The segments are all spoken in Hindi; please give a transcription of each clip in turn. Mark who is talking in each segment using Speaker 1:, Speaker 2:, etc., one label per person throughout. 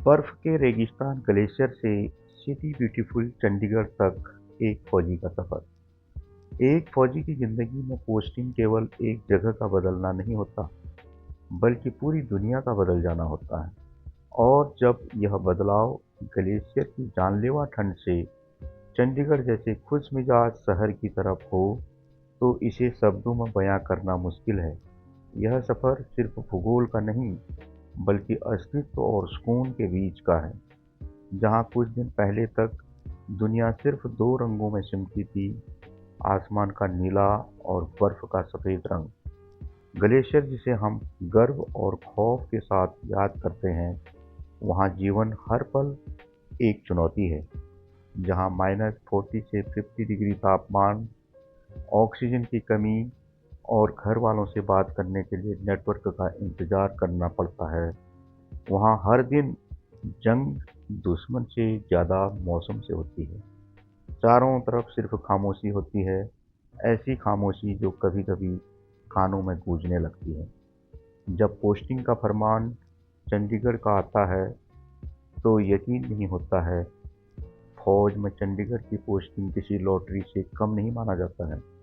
Speaker 1: बर्फ के रेगिस्तान ग्लेशियर से सिटी ब्यूटीफुल चंडीगढ़ तक एक फौजी का सफर। एक फौजी की जिंदगी में पोस्टिंग केवल एक जगह का बदलना नहीं होता, बल्कि पूरी दुनिया का बदल जाना होता है। और जब यह बदलाव ग्लेशियर की जानलेवा ठंड से चंडीगढ़ जैसे खुशमिजाज शहर की तरफ हो, तो इसे शब्दों में बयां करना मुश्किल है। यह सफर सिर्फ भूगोल का नहीं, बल्कि अस्तित्व और सुकून के बीच का है। जहाँ कुछ दिन पहले तक दुनिया सिर्फ दो रंगों में सिमटी थी, आसमान का नीला और बर्फ का सफ़ेद रंग। ग्लेशियर जिसे हम गर्व और खौफ के साथ याद करते हैं, वहाँ जीवन हर पल एक चुनौती है। जहाँ -40 से 50 डिग्री तापमान, ऑक्सीजन की कमी और घर वालों से बात करने के लिए नेटवर्क का इंतज़ार करना पड़ता है, वहाँ हर दिन जंग दुश्मन से ज़्यादा मौसम से होती है। चारों तरफ सिर्फ खामोशी होती है, ऐसी खामोशी जो कभी-कभी कानों में गूंजने लगती है। जब पोस्टिंग का फरमान चंडीगढ़ का आता है, तो यकीन नहीं होता है। फौज में चंडीगढ़ की पोस्टिंग किसी लॉटरी से कम नहीं माना जाता है।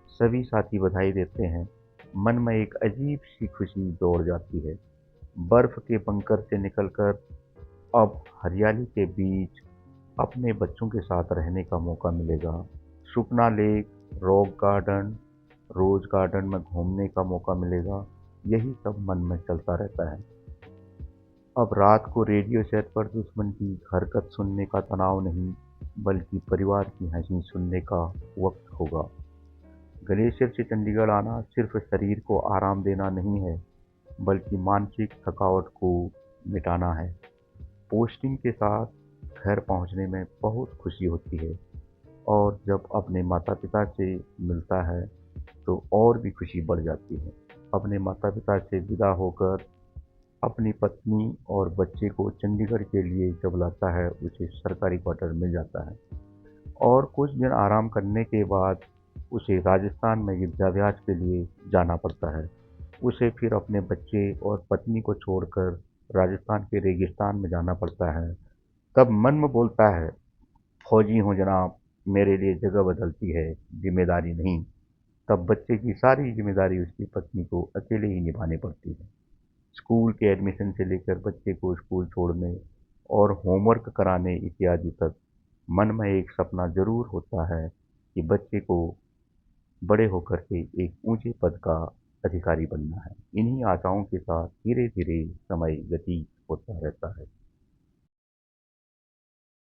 Speaker 1: सभी साथी बधाई देते हैं। मन में एक अजीब सी खुशी दौड़ जाती है। बर्फ के बंकर से निकलकर अब हरियाली के बीच अपने बच्चों के साथ रहने का मौका मिलेगा। Sukhna lake, rock garden, rose garden में घूमने का मौका मिलेगा। यही सब मन में चलता रहता है। अब रात को रेडियो सेट पर दुश्मन की हरकत सुनने का तनाव नहीं, बल्कि परिवार की हंसी सुनने का वक्त होगा। ग्लेशियर से चंडीगढ़ आना सिर्फ शरीर को आराम देना नहीं है, बल्कि मानसिक थकावट को मिटाना है। पोस्टिंग के साथ घर पहुंचने में बहुत खुशी होती है, और जब अपने माता-पिता से मिलता है, तो और भी खुशी बढ़ जाती है। अपने माता-पिता से विदा होकर अपनी पत्नी और बच्चे को चंडीगढ़ के लिए जब लाता है, उसे सरकारी क्वार्टर मिल जाता है। और कुछ दिन आराम करने के बाद उसे राजस्थान में युद्धाभ्यास के लिए जाना पड़ता है। उसे फिर अपने बच्चे और पत्नी को छोड़कर राजस्थान के रेगिस्तान में जाना पड़ता है। तब मन में बोलता है, फौजी हूँ जनाब, मेरे लिए जगह बदलती है, जिम्मेदारी नहीं। तब बच्चे की सारी जिम्मेदारी उसकी पत्नी को अकेले ही निभानी पड़ती है। स्कूल के एडमिशन से लेकर बच्चे को स्कूल छोड़ने और होमवर्क कराने इत्यादि तक मन में एक सपना जरूर होता है कि बच्चे को बड़े होकर के एक ऊंचे पद का अधिकारी बनना है। इन्हीं आशाओं के साथ धीरे धीरे समय व्यतीत होता रहता है।